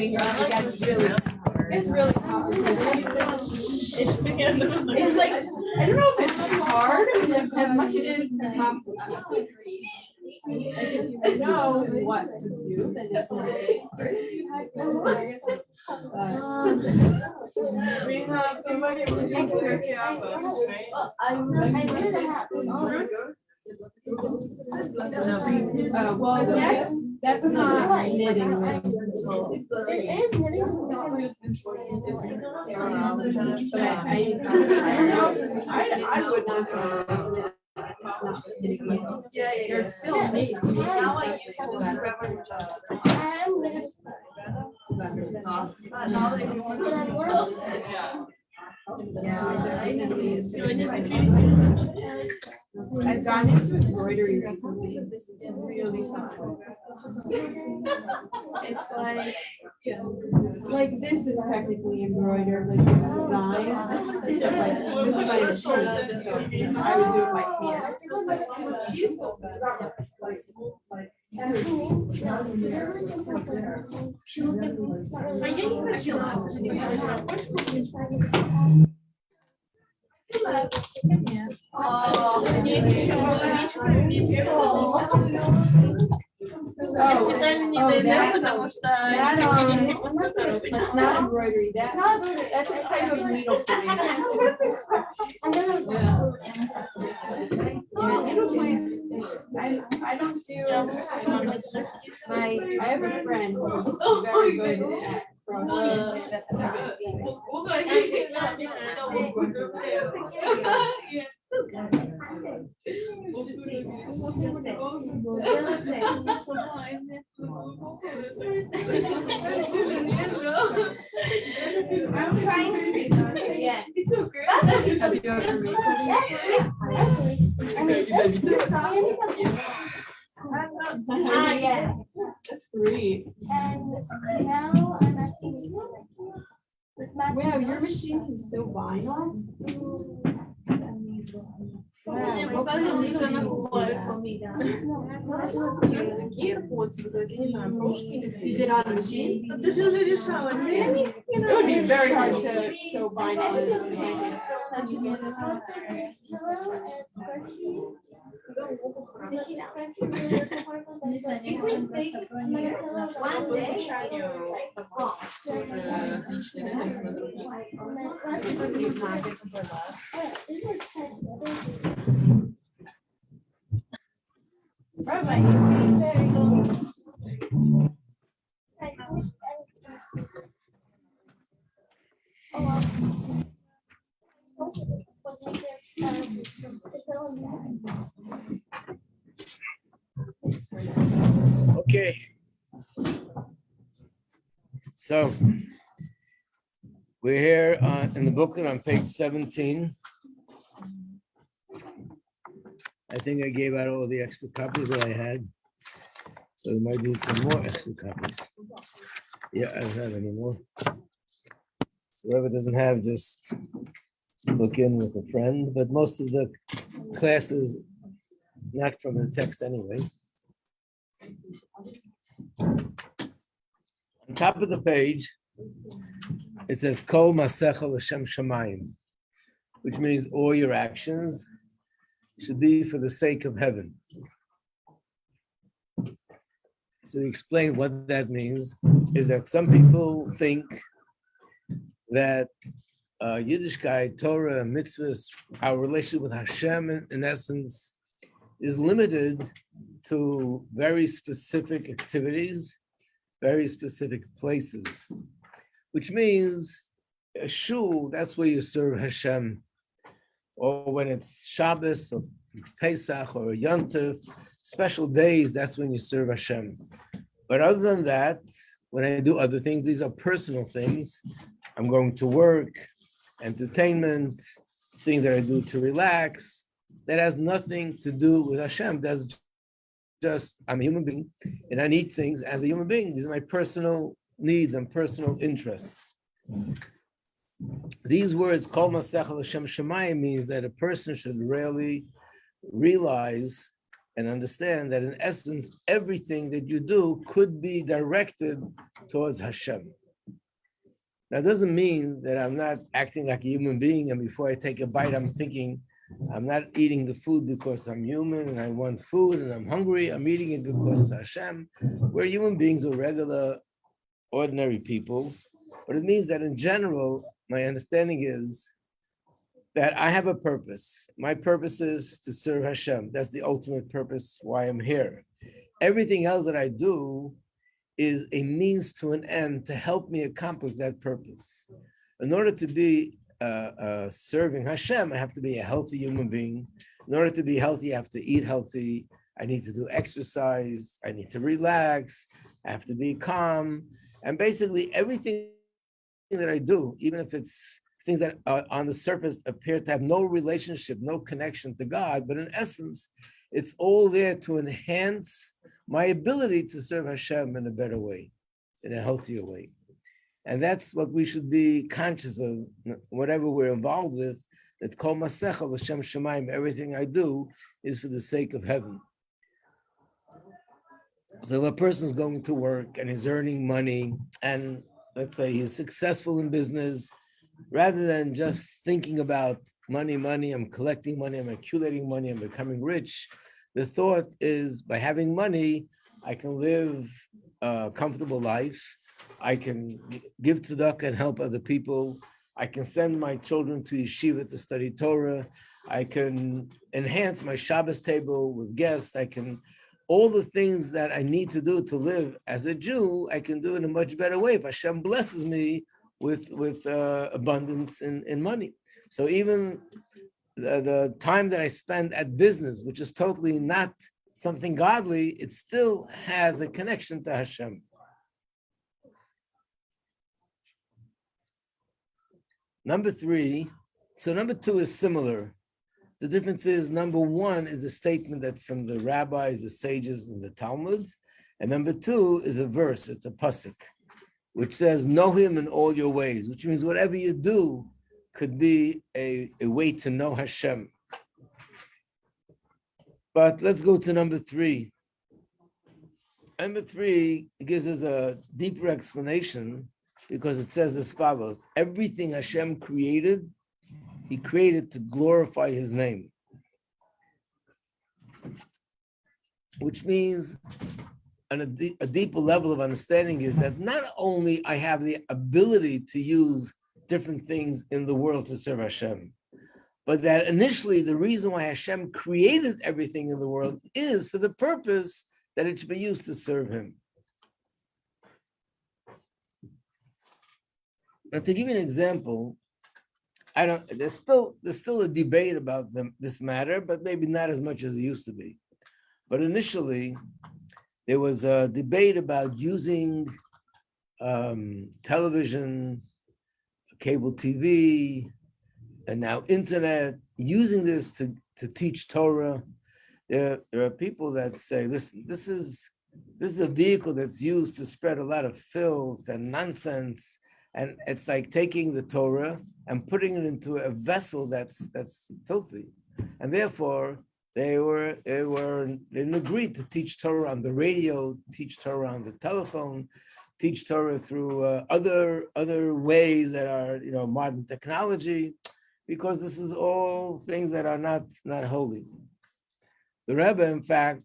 finger. It's really complicated. It's like, I don't know if it's hard as much as it is complicated. If you know what to do, then it's not We have Pirkei Avos, right? Well, that's not knitting. Right? It is knitting. But I would not go. It's not knitting. Yeah. They're still made. Now I use this I've gone into embroidery recently. This is really fun. It's like this is technically embroidered, like this designs. This is my machine. I would do it by hand. That's not embroidery. That's a type of needlepoint. I don't do. I have a friend who's very good at I'm trying to read those again. Have you ever made Yeah. That's great. And now I'm actually with my Wow, your machine can sew vinyl? Wow, what kind of needle do you You did on a machine? It would be very hard to sew vinyl. Okay. So we're here in the booklet on page 17. I think I gave out all the extra copies that I had. So we might need some more extra copies. Yeah, I don't have any more. So whoever doesn't have, just look in with a friend. But most of the classes, not from the text anyway. On top of the page, it says Kol Masechel Hashem Shamayim, which means all your actions should be for the sake of heaven. So to explain what that means is that some people think that Yiddishkeit, Torah, mitzvahs, our relationship with Hashem, in essence, is limited to very specific activities, very specific places, which means a shul, that's where you serve Hashem. Or when it's Shabbos or Pesach or Yom Tov, special days, that's when you serve Hashem. But other than that, when I do other things, these are personal things. I'm going to work, entertainment, things that I do to relax. That has nothing to do with Hashem. That's just, I'm a human being, and I need things as a human being. These are my personal needs and personal interests. These words, Kol Masechel Hashem Shemayim, means that a person should really realize and understand that in essence, everything that you do could be directed towards Hashem. That doesn't mean that I'm not acting like a human being, and before I take a bite, I'm thinking, I'm not eating the food because I'm human and I want food and I'm hungry. I'm eating it because Hashem. We're human beings, we're regular, ordinary people. But it means that in general, my understanding is that I have a purpose. My purpose is to serve Hashem. That's the ultimate purpose why I'm here. Everything else that I do is a means to an end to help me accomplish that purpose. In order to be serving Hashem, I have to be a healthy human being. In order to be healthy, I have to eat healthy. I need to do exercise. I need to relax. I have to be calm. And basically everything that I do, even if it's things that on the surface appear to have no relationship, no connection to God, but in essence, it's all there to enhance my ability to serve Hashem in a better way, in a healthier way. And that's what we should be conscious of, whatever we're involved with, that kol masecha l'shem shamayim, everything I do is for the sake of heaven. So if a person's going to work and he's earning money, and let's say he's successful in business, rather than just thinking about money, I'm collecting money, I'm accumulating money, I'm becoming rich, the thought is by having money, I can live a comfortable life, I can give tzedakah and help other people, I can send my children to yeshiva to study Torah, I can enhance my Shabbos table with guests, I can, all the things that I need to do to live as a Jew, I can do in a much better way if Hashem blesses me with abundance in money. So even the time that I spend at business, which is totally not something godly, it still has a connection to Hashem. Number three, so number two is similar. The difference is number one is a statement that's from the rabbis, the sages, and the Talmud. And number two is a verse, it's a pasuk, which says, know him in all your ways, which means whatever you do could be a way to know Hashem. But let's go to number three. Number three gives us a deeper explanation because it says as follows: everything Hashem created, he created to glorify his name. Which means on a deeper level of understanding is that not only I have the ability to use different things in the world to serve Hashem, but that initially the reason why Hashem created everything in the world is for the purpose that it should be used to serve him. Now, to give you an example, there's still a debate about this matter, but maybe not as much as it used to be. But initially, there was a debate about using television, cable TV, and now internet, using this to teach Torah. There are people that say, listen, this is a vehicle that's used to spread a lot of filth and nonsense, and it's like taking the Torah and putting it into a vessel that's filthy, and therefore they didn't agree to teach Torah on the radio, teach Torah on the telephone, teach Torah through other ways that are modern technology, because this is all things that are not holy. The Rebbe, in fact,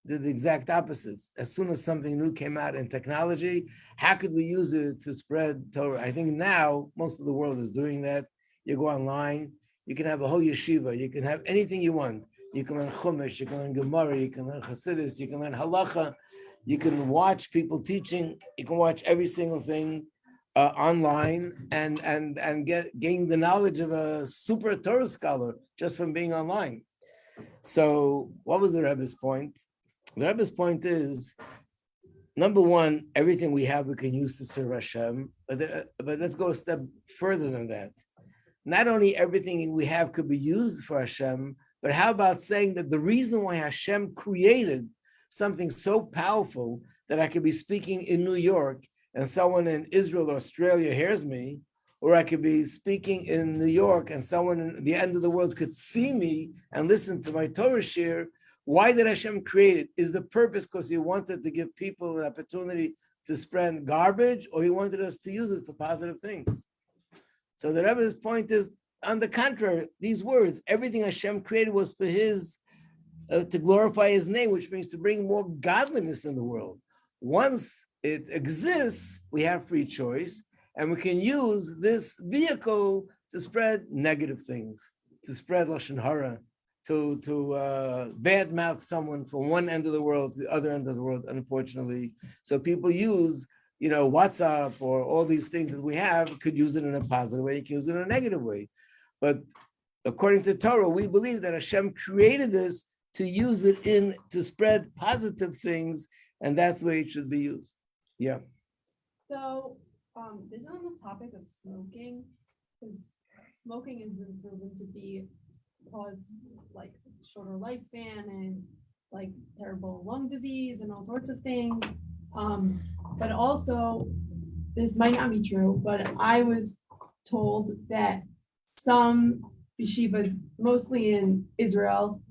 did the exact opposites. As soon as something new came out in technology, how could we use it to spread Torah? I think now most of the world is doing that. You go online, you can have a whole yeshiva, you can have anything you want. You can learn Chumash, you can learn Gemara, you can learn Chassidus, you can learn Halacha, you can watch people teaching, you can watch every single thing online and gain the knowledge of a super Torah scholar just from being online. So what was the Rebbe's point? The Rebbe's point is, number one, everything we have we can use to serve Hashem, but let's go a step further than that. Not only everything we have could be used for Hashem, but how about saying that the reason why Hashem created something so powerful that I could be speaking in New York and someone in Israel or Australia hears me, or I could be speaking in New York and someone in the end of the world could see me and listen to my Torah shir, Why did Hashem create it? Is the purpose because he wanted to give people an opportunity to spread garbage, or he wanted us to use it for positive things? So the Rebbe's point is, on the contrary, these words, everything Hashem created was for his, to glorify his name, which means to bring more godliness in the world. Once it exists, we have free choice, and we can use this vehicle to spread negative things, to spread Lashon Hara, to badmouth someone from one end of the world to the other end of the world, unfortunately. So people use, WhatsApp or all these things that we have, could use it in a positive way, you can use it in a negative way. But according to Torah, we believe that Hashem created this to use it to spread positive things, and that's the way it should be used. Yeah. So, this is on the topic of smoking, because smoking has been proven to cause like shorter lifespan and like terrible lung disease and all sorts of things. But also, this might not be true, but I was told that some yeshivas, mostly in Israel,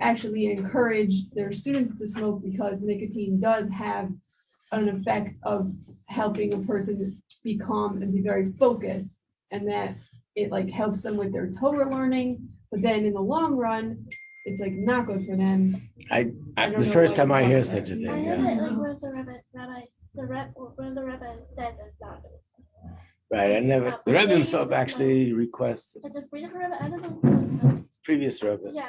actually encourage their students to smoke because nicotine does have an effect of helping a person be calm and be very focused, and that it like helps them with their Torah learning. But then in the long run, it's like not good for them. The first time I hear such a thing. I Yeah. know that like where's the rabbi said that's not good. Right, the Rebbe himself actually requests It's a freedom rabbi. I don't know. previous Rebbe. Yeah,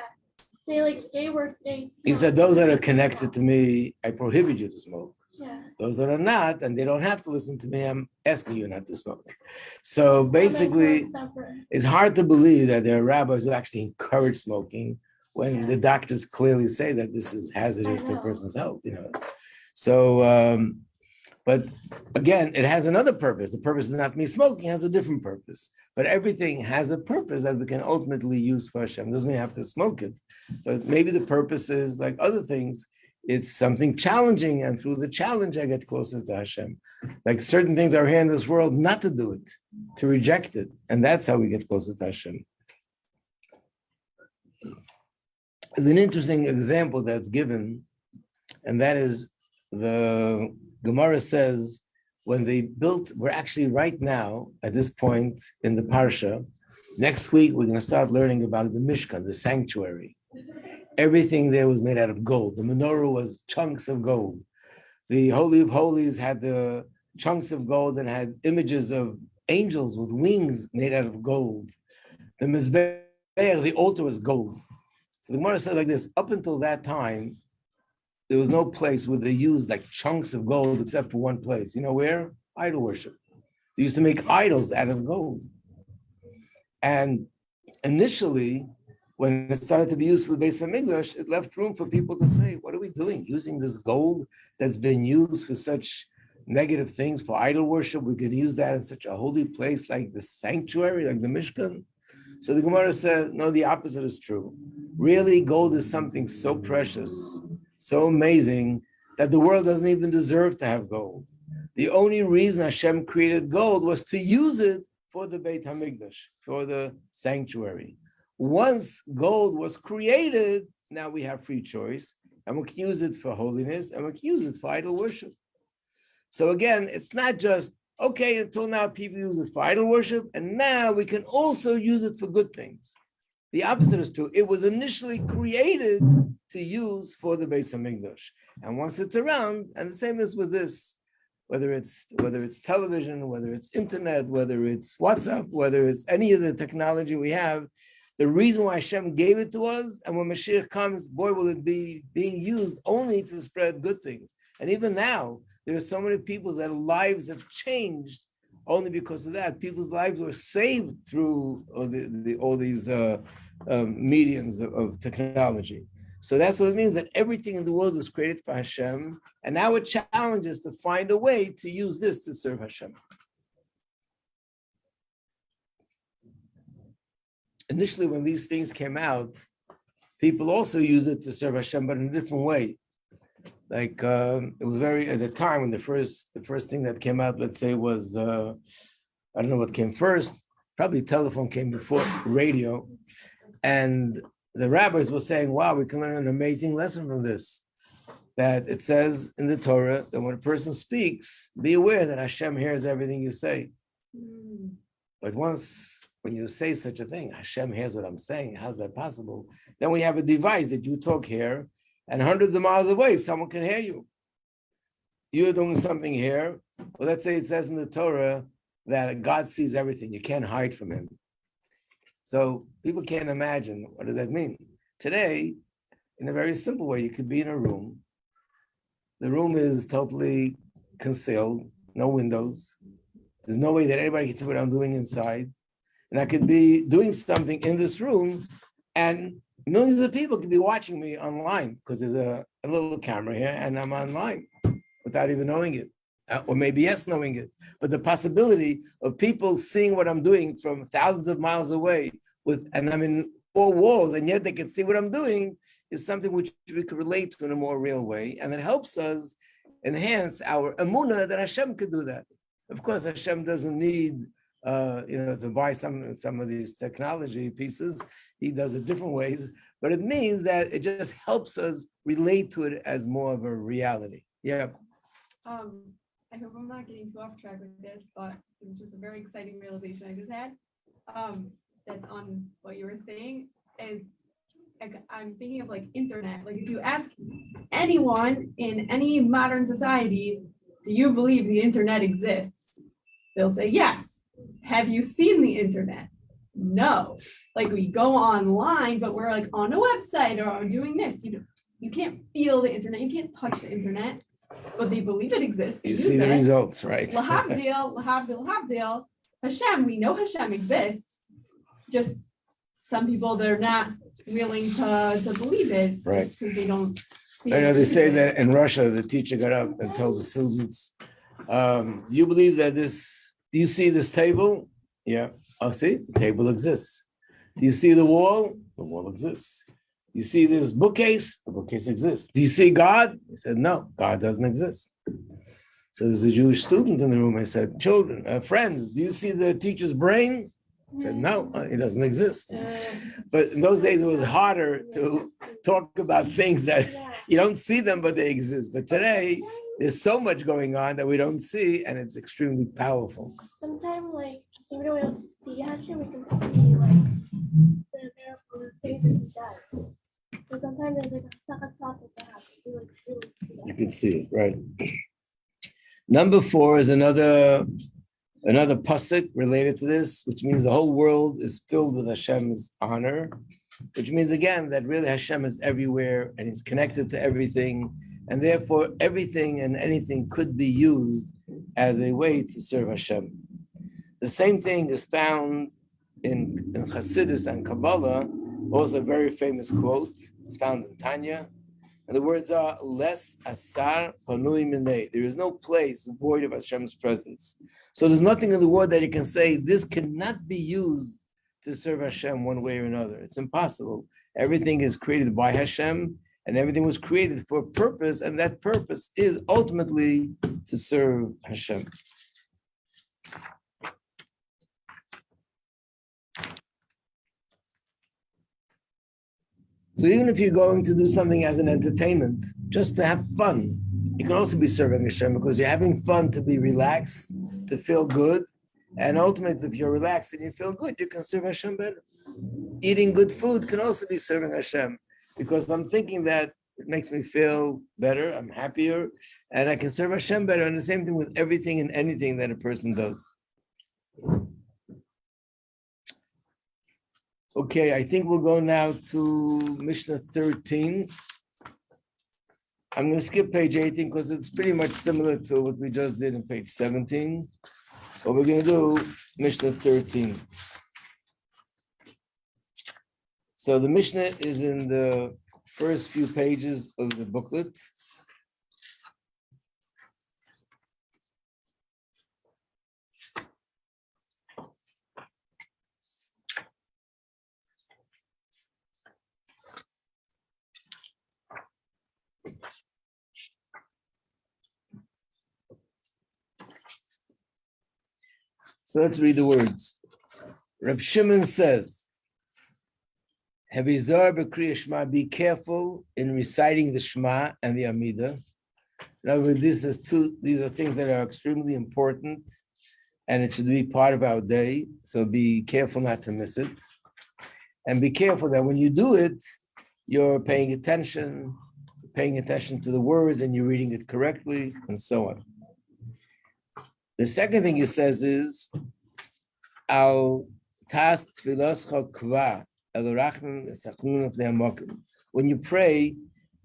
they work dates. He said, those that are connected to me, I prohibit you to smoke. Yeah. Those that are not, and they don't have to listen to me, I'm asking you not to smoke. So basically, it's hard to believe that there are rabbis who actually encourage smoking when the doctors clearly say that this is hazardous to a person's health, So, but again, it has another purpose. The purpose is not me smoking, it has a different purpose. But everything has a purpose that we can ultimately use for Hashem. Doesn't mean you have to smoke it. But maybe the purpose is like other things. It's something challenging, and through the challenge, I get closer to Hashem. Like certain things are here in this world, not to do it, to reject it. And that's how we get closer to Hashem. There's an interesting example that's given, and that is the Gemara says, when they built, we're actually right now, at this point in the Parsha, next week, we're going to start learning about the Mishkan, the sanctuary. Everything there was made out of gold. The menorah was chunks of gold. The Holy of Holies had the chunks of gold and had images of angels with wings made out of gold. The Mizbeach, the altar was gold. So the Gemara said like this, up until that time, there was no place where they used like chunks of gold except for one place. You know where? Idol worship. They used to make idols out of gold. And initially, when it started to be used for the Beis HaMikdash, it left room for people to say, what are we doing? Using this gold that's been used for such negative things, for idol worship, we could use that in such a holy place like the sanctuary, like the Mishkan. So the Gemara says, no, the opposite is true. Really, gold is something so precious, so amazing, that the world doesn't even deserve to have gold. The only reason Hashem created gold was to use it for the Beit HaMikdash, for the sanctuary. Once gold was created, now we have free choice, and we can use it for holiness, and we can use it for idol worship. So again, it's not just, okay, until now people use it for idol worship, and now we can also use it for good things. The opposite is true. It was initially created to use for the Beis HaMikdash. And once it's around, and the same is with this, whether it's television, whether it's internet, whether it's WhatsApp, whether it's any of the technology we have, the reason why Hashem gave it to us, and when Mashiach comes, boy, will it be being used only to spread good things. And even now, there are so many people that lives have changed only because of that. People's lives were saved through all these mediums of technology. So that's what it means, that everything in the world was created for Hashem. And our challenge is to find a way to use this to serve Hashem. Initially, when these things came out, people also used it to serve Hashem, but in a different way. Like it was at the time when the first thing that came out, let's say, was I don't know what came first. Probably telephone came before radio, and the rabbis were saying, wow, we can learn an amazing lesson from this. That it says in the Torah that when a person speaks, be aware that Hashem hears everything you say. Mm. But once, when you say such a thing, Hashem hears what I'm saying, how's that possible? Then we have a device that you talk here, and hundreds of miles away, someone can hear you. You're doing something here. Well, let's say it says in the Torah that God sees everything. You can't hide from him. So people can't imagine, what does that mean? Today, in a very simple way, you could be in a room. The room is totally concealed, no windows. There's no way that anybody can see what I'm doing inside. And I could be doing something in this room, and millions of people could be watching me online because there's a little camera here, and I'm online without even knowing it. Or maybe yes, knowing it. But the possibility of people seeing what I'm doing from thousands of miles away, and I'm in four walls, and yet they can see what I'm doing, is something which we can relate to in a more real way. And it helps us enhance our emunah that Hashem could do that. Of course, Hashem doesn't need to buy some of these technology pieces. He does it different ways. But it means that it just helps us relate to it as more of a reality. Yeah. I hope I'm not getting too off track with this, but it was just a very exciting realization I just had. That's on what you were saying is, like, I'm thinking of like internet. Like if you ask anyone in any modern society, do you believe the internet exists? They'll say yes. Have you seen the internet? No. Like we go online, but we're like on a website or doing this. You can't feel the internet. You can't touch the internet. But they believe it exists. You see the results, right? Lahavdil, lahavdil, lahavdil. Hashem, we know Hashem exists. Just some people, they're not willing to believe it. Right. Because they don't see I know it. they say that in Russia, the teacher got up and told the students, do you believe that do you see this table? Yeah. Oh, see, the table exists. Do you see the wall? The wall exists. You see this bookcase? The bookcase exists. Do you see God? He said, no, God doesn't exist. So there's a Jewish student in the room. I said, children, friends, do you see the teacher's brain? He said, no, it doesn't exist. But in those days, it was harder to talk about things that you don't see them, but they exist. But today, there's so much going on that we don't see, and it's extremely powerful. Sometimes, like, even though we don't see Hashem, we can see, like, the miracle things that he does. So sometimes there's like a second thought that happens. You like really see You that. can see it, right? Number 4 is another pasuk related to this, which means the whole world is filled with Hashem's honor, which means again that really Hashem is everywhere and he's connected to everything, and therefore everything and anything could be used as a way to serve Hashem. The same thing is found in Chassidus and Kabbalah, also a very famous quote. It's found in Tanya. And the words are, Les asar panui minei. There is no place void of Hashem's presence. So there's nothing in the world that you can say, this cannot be used to serve Hashem one way or another. It's impossible. Everything is created by Hashem, and everything was created for a purpose, and that purpose is ultimately to serve Hashem. So even if you're going to do something as an entertainment, just to have fun, it can also be serving Hashem because you're having fun to be relaxed, to feel good. And ultimately, if you're relaxed and you feel good, you can serve Hashem better. Eating good food can also be serving Hashem because I'm thinking that it makes me feel better, I'm happier, and I can serve Hashem better. And the same thing with everything and anything that a person does. Okay, I think we'll go now to Mishnah 13. I'm going to skip page 18 because it's pretty much similar to what we just did in page 17. But we're going to do Mishnah 13. So the Mishnah is in the first few pages of the booklet. So let's read the words. Reb Shimon says, Havizar b'kriya Shema, be careful in reciting the Shema and the Amidah. In other words, these are things that are extremely important, and it should be part of our day. So be careful not to miss it. And be careful that when you do it, you're paying attention to the words and you're reading it correctly, and so on. The second thing he says is, Al tas tfiloscha kva, when you pray,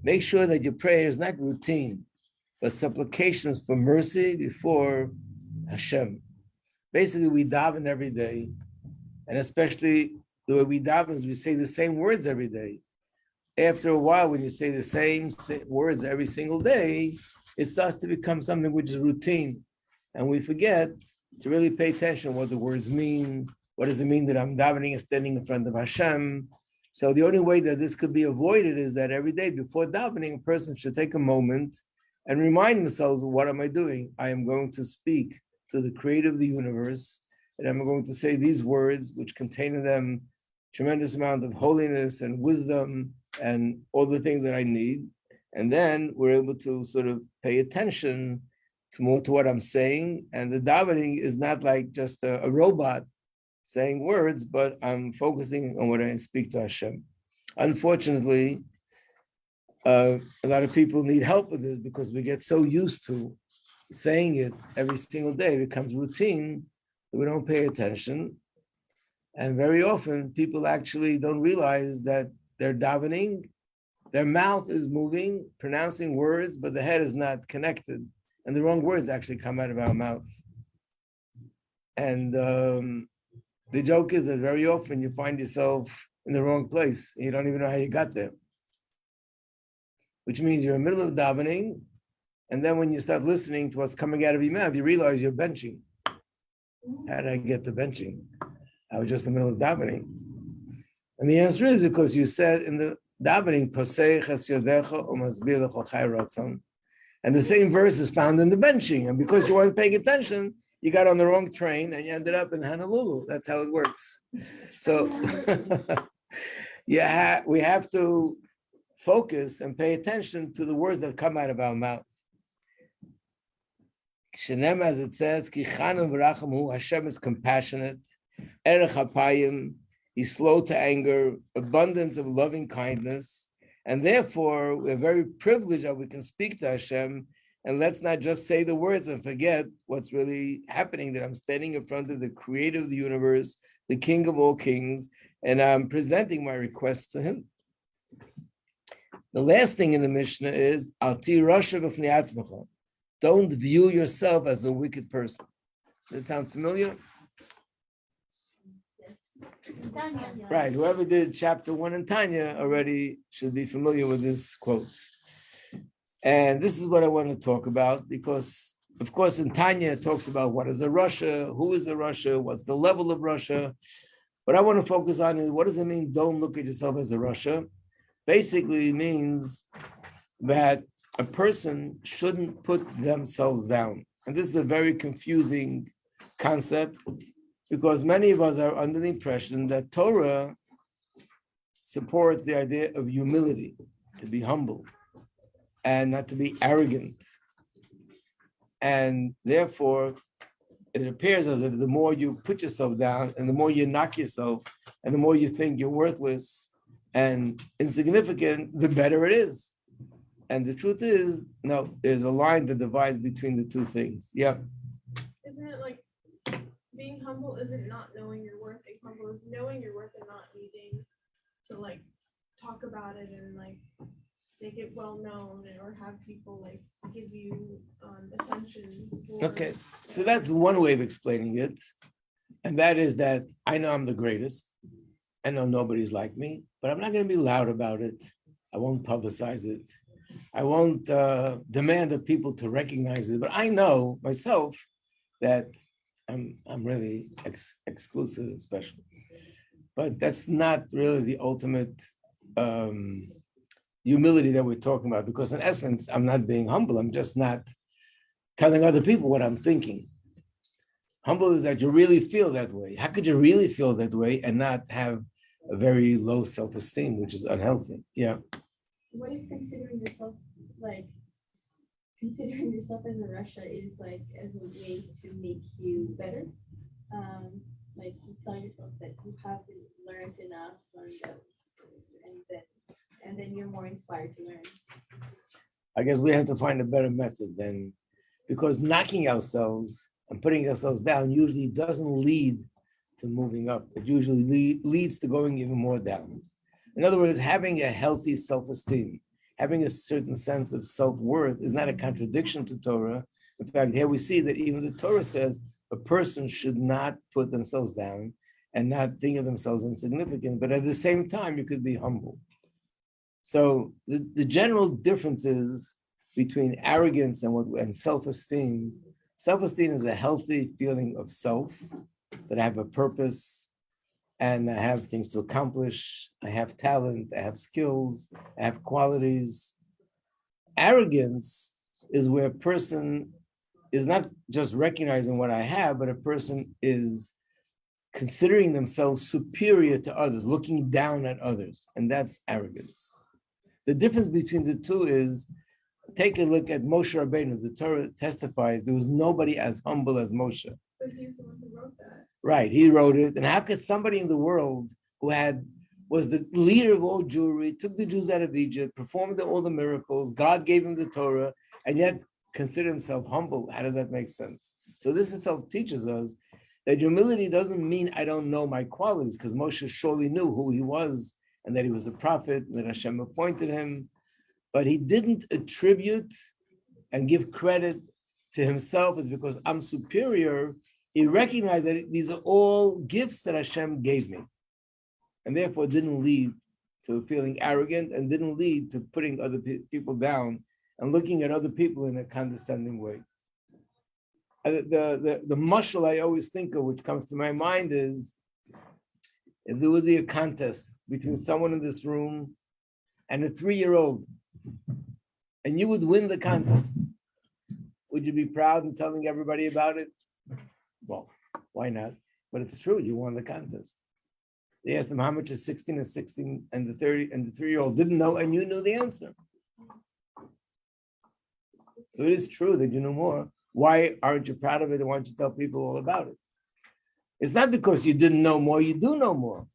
make sure that your prayer is not routine, but supplications for mercy before Hashem. Basically, we daven every day, and especially the way we daven is we say the same words every day. After a while, when you say the same words every single day, it starts to become something which is routine, and we forget to really pay attention to what the words mean. What does it mean that I'm davening and standing in front of Hashem? So the only way that this could be avoided is that every day before davening, a person should take a moment and remind themselves, what am I doing? I am going to speak to the creator of the universe, and I'm going to say these words, which contain in them tremendous amount of holiness and wisdom and all the things that I need. And then we're able to sort of pay attention to more to what I'm saying. And the davening is not like just a robot saying words, but I'm focusing on what I speak to Hashem. Unfortunately, a lot of people need help with this because we get so used to saying it every single day, it becomes routine, that we don't pay attention. And very often people actually don't realize that they're davening, their mouth is moving, pronouncing words, but the head is not connected. And the wrong words actually come out of our mouth. And the joke is that very often you find yourself in the wrong place. And you don't even know how you got there. Which means you're in the middle of davening, and then when you start listening to what's coming out of your mouth, you realize you're benching. How did I get to benching? I was just in the middle of davening. And the answer is because you said in the davening, and the same verse is found in the benching. And because you weren't paying attention, you got on the wrong train and you ended up in Honolulu. That's how it works. So we have to focus and pay attention to the words that come out of our mouth. Shenem, as it says, Ki chanun v'rachamhu, Hashem is compassionate, erech hapayim, he's slow to anger, abundance of loving kindness, and therefore we're very privileged that we can speak to Hashem, and let's not just say the words and forget what's really happening, that I'm standing in front of the creator of the universe, the king of all kings, and I'm presenting my request to him. The last thing in the Mishnah is, Al ti rasha b'fnei atzmecha. Don't view yourself as a wicked person. Does that sound familiar? Tanya. Right. Whoever did chapter 1 in Tanya already should be familiar with this quote. And this is what I want to talk about because, of course, in Tanya it talks about what is a rasha, who is a rasha, what's the level of rasha. What I want to focus on is, what does it mean, don't look at yourself as a rasha? Basically, it means that a person shouldn't put themselves down. And this is a very confusing concept because many of us are under the impression that Torah supports the idea of humility, to be humble and not to be arrogant. And therefore, it appears as if the more you put yourself down and the more you knock yourself and the more you think you're worthless and insignificant, the better it is. And the truth is, no, there's a line that divides between the two things. Yeah. Isn't it like being humble isn't not knowing your worth? Being humble is knowing your worth and not needing to like talk about it and like make it well known or have people like give you attention. Okay, so that's one way of explaining it. And that is that I know I'm the greatest. I know nobody's like me, but I'm not going to be loud about it. I won't publicize it. I won't demand of people to recognize it, but I know myself that I'm really exclusive and special. But that's not really the ultimate humility that we're talking about, because in essence, I'm not being humble. I'm just not telling other people what I'm thinking. Humble is that you really feel that way. How could you really feel that way and not have a very low self-esteem, which is unhealthy. Yeah. What if considering yourself as a Russia is like as a way to make you better? Like you tell yourself that you haven't learned enough, and then you're more inspired to learn. I guess we have to find a better method than, because knocking ourselves and putting ourselves down usually doesn't lead to moving up. It usually leads to going even more down. In other words, having a healthy self-esteem, having a certain sense of self-worth is not a contradiction to Torah. In fact, here we see that even the Torah says a person should not put themselves down and not think of themselves insignificant, but at the same time, you could be humble. So the general differences between arrogance and self-esteem. Self-esteem is a healthy feeling of self, that I have a purpose and I have things to accomplish. I have talent, I have skills, I have qualities. Arrogance is where a person is not just recognizing what I have, but a person is considering themselves superior to others, looking down at others, and that's arrogance. The difference between the two is, take a look at Moshe Rabbeinu. The Torah testifies there was nobody as humble as Moshe. But he's the one who wrote that. Right, he wrote it. And how could somebody in the world who was the leader of all Jewry, took the Jews out of Egypt, performed all the miracles, God gave him the Torah, and yet consider himself humble? How does that make sense? So this itself teaches us that humility doesn't mean I don't know my qualities, because Moshe surely knew who he was and that he was a prophet, and that Hashem appointed him. But he didn't attribute and give credit to himself as because I'm superior. He recognized that these are all gifts that Hashem gave me, and therefore didn't lead to feeling arrogant and didn't lead to putting other people down and looking at other people in a condescending way. The mashal I always think of, which comes to my mind, is if there would be a contest between someone in this room and a 3-year-old, and you would win the contest, would you be proud in telling everybody about it? Well, why not? But it's true, you won the contest. They asked him how much is 16 and 16, and the 3-year-old didn't know, and you knew the answer. So it is true that you know more. Why aren't you proud of it, and why don't you tell people all about it? It's not because you didn't know more, you do know more.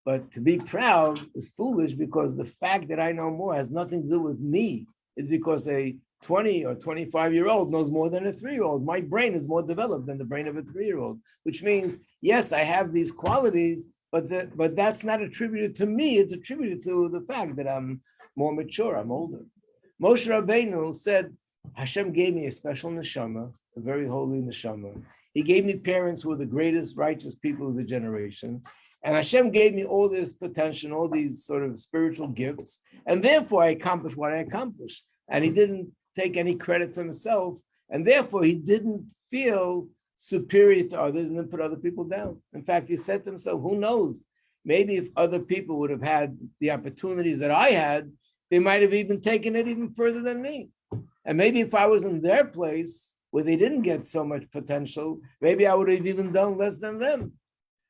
But to be proud is foolish, because the fact that I know more has nothing to do with me. It's because a 20 or 25-year-old knows more than a 3-year-old. My brain is more developed than the brain of a 3-year-old, which means, yes, I have these qualities, but that's not attributed to me. It's attributed to the fact that I'm more mature, I'm older. Moshe Rabbeinu said, Hashem gave me a special neshama, a very holy neshama. He gave me parents who were the greatest righteous people of the generation. And Hashem gave me all this potential, all these sort of spiritual gifts. And therefore I accomplished what I accomplished. And he didn't take any credit for himself. And therefore he didn't feel superior to others and then put other people down. In fact, he said to himself, who knows? Maybe if other people would have had the opportunities that I had, they might have even taken it even further than me. And maybe if I was in their place where they didn't get so much potential, maybe I would have even done less than them.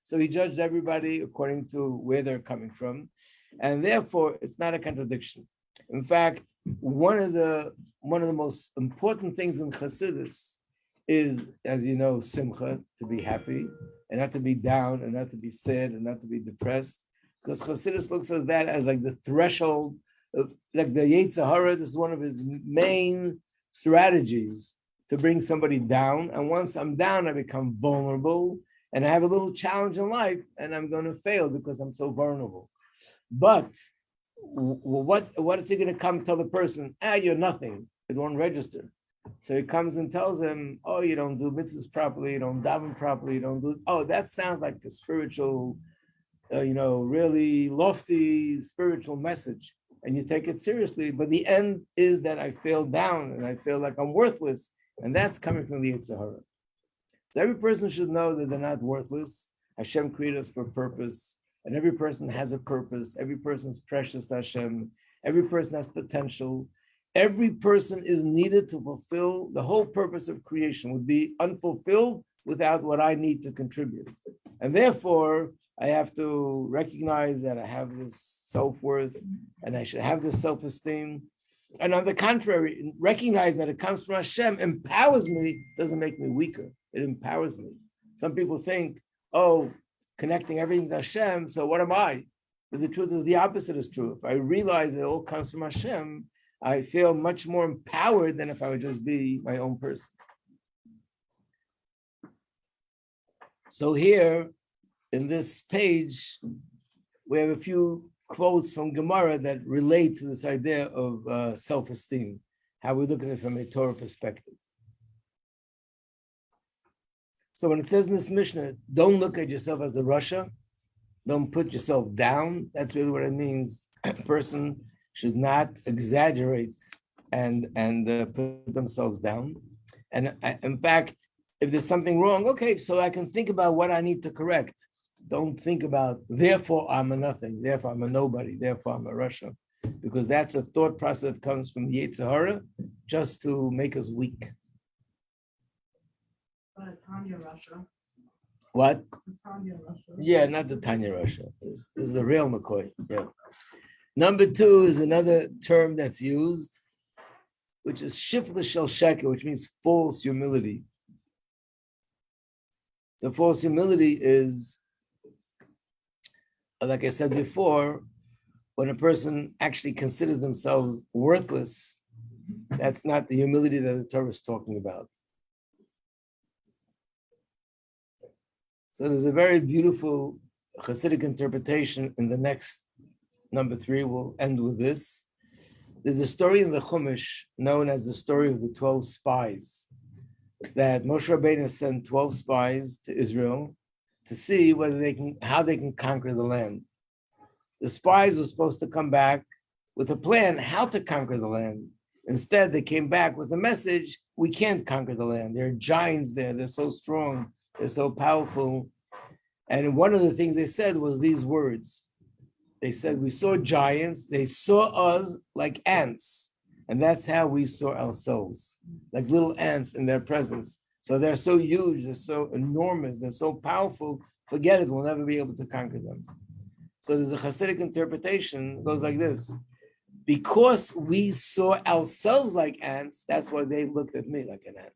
So he judged everybody according to where they're coming from. And therefore, it's not a contradiction. In fact, one of the most important things in Chassidus is, as you know, simcha, to be happy, and not to be down, and not to be sad, and not to be depressed. Because Chassidus looks at that as like the threshold, like the Yetzer Hara. This is one of his main strategies to bring somebody down. And once I'm down, I become vulnerable, and I have a little challenge in life, and I'm going to fail because I'm so vulnerable. But what is he going to come tell the person? You're nothing. It won't register. So he comes and tells him, oh, you don't do mitzvahs properly, you don't daven properly, you don't do, oh, that sounds like a spiritual, really lofty spiritual message. And you take it seriously, but the end is that I feel down and I feel like I'm worthless. And that's coming from the Yetzer Hara. So every person should know that they're not worthless. Hashem created us for a purpose, and every person has a purpose. Every person is precious to Hashem. Every person has potential. Every person is needed to fulfill the whole purpose of creation, would be unfulfilled without what I need to contribute. And therefore, I have to recognize that I have this self-worth and I should have this self-esteem. And on the contrary, recognizing that it comes from Hashem empowers me, doesn't make me weaker. It empowers me. Some people think, oh, connecting everything to Hashem, so what am I? But the truth is the opposite is true. If I realize that it all comes from Hashem, I feel much more empowered than if I would just be my own person. So here, in this page, we have a few quotes from Gemara that relate to this idea of self-esteem, how we look at it from a Torah perspective. So when it says in this Mishnah, don't look at yourself as a Rasha, don't put yourself down, that's really what it means. A person should not exaggerate and put themselves down. And in fact, if there's something wrong, okay, so I can think about what I need to correct. Don't think about, therefore I'm a nothing, therefore I'm a nobody, therefore I'm a Rasha. Because that's a thought process that comes from the Yetzer Hara just to make us weak. Tanya Russia. What? Tanya Russia. Yeah, not the Tanya Russia. This is the real McCoy. Yeah. Number 2 is another term that's used, which is shifla shel sheker, which means false humility. So false humility is, like I said before, when a person actually considers themselves worthless, that's not the humility that the Torah is talking about. So there's a very beautiful Hasidic interpretation in the next number 3. We'll end with this. There's a story in the Chumash known as the story of the 12 spies, that Moshe Rabbeinu sent 12 spies to Israel to see how they can conquer the land. The spies were supposed to come back with a plan how to conquer the land. Instead, they came back with a message: we can't conquer the land. There are giants there. They're so strong. They're so powerful. And one of the things they said was these words. They said, we saw giants. They saw us like ants. And that's how we saw ourselves, like little ants in their presence. So they're so huge, they're so enormous, they're so powerful, forget it, we'll never be able to conquer them. So there's a Hasidic interpretation, it goes like this. Because we saw ourselves like ants, that's why they looked at me like an ant.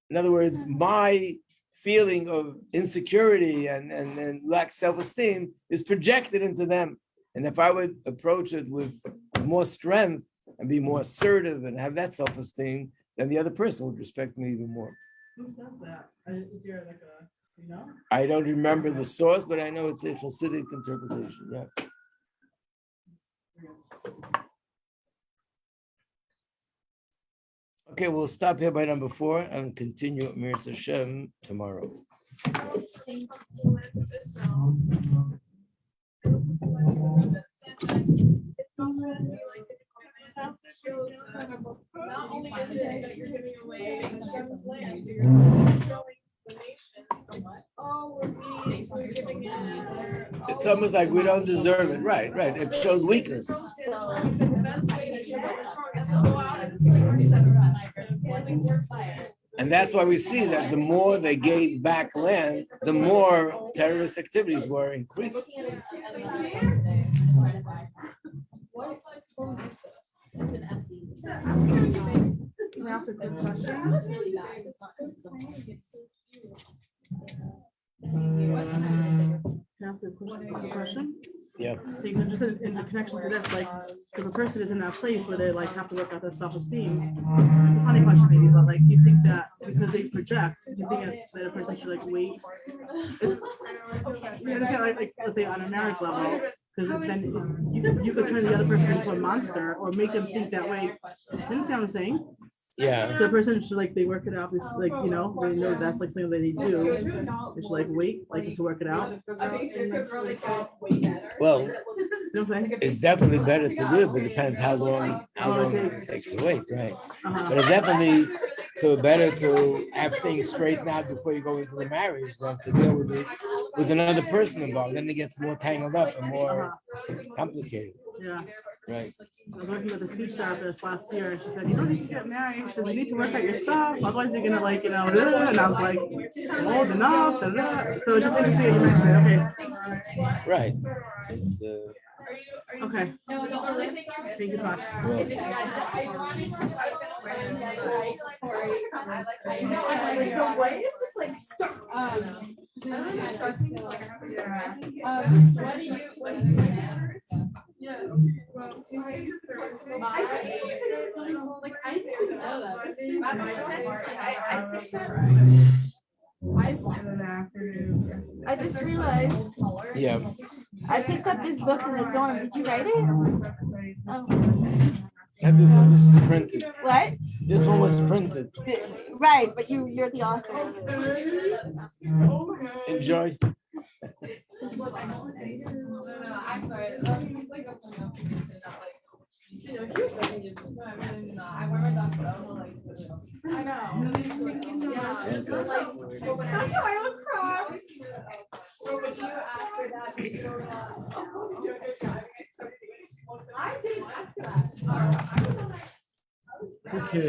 In other words, my feeling of insecurity and lack self-esteem is projected into them. And if I would approach it with more strength and be more assertive and have that self-esteem, then the other person would respect me even more. Who says that? Is there like a, you know? I don't remember the source, but I know it's a Hasidic interpretation. Yeah. Okay, we'll stop here by number 4 and continue at Mirz Hashem tomorrow. Not only is it that you're giving away Hashem's land, you're showing the nation somewhat. Oh, we're giving it. It's almost like we don't deserve it. Right. It shows weakness. So the best way to show it strong is to go out and say, And that's why we see that the more they gave back land, the more terrorist activities were increased. Can I ask a quick question? Can I ask a question? Yeah. Things are just in the connection to this, like if a person is in that place where they like have to work out their self-esteem, it's a funny question maybe, but like you think that because they project, you think that a person should like wait. You understand, like let's say on a marriage level, because then you could turn the other person into a monster or make them think that way. You understand what I'm saying? Yeah. So a person should like they work it out, like they know that's like something that they do. They should like wait, like to work it out. Well, You know what I'm saying? it's definitely better to do it, but it depends how long it takes to wait, right? But it's definitely better to have things straightened out before you go into the marriage than to deal with it with another person involved. Then it gets more tangled up and more complicated. Yeah. Right. I was working with a speech therapist last year, and she said, "You don't need to get married. She said, you need to work out your stuff. Otherwise, you're gonna like, and I was like, old enough. So it's just interesting that you mentioned it. Okay. Right. It's, Okay. Thank you so much. I just realized yeah. I picked up this book in the dorm. Did you write it? Oh, And this one, this is printed. what? This one was printed. Right, but you're the author. Enjoy. I know. Thank you so much. Okay. Thank you.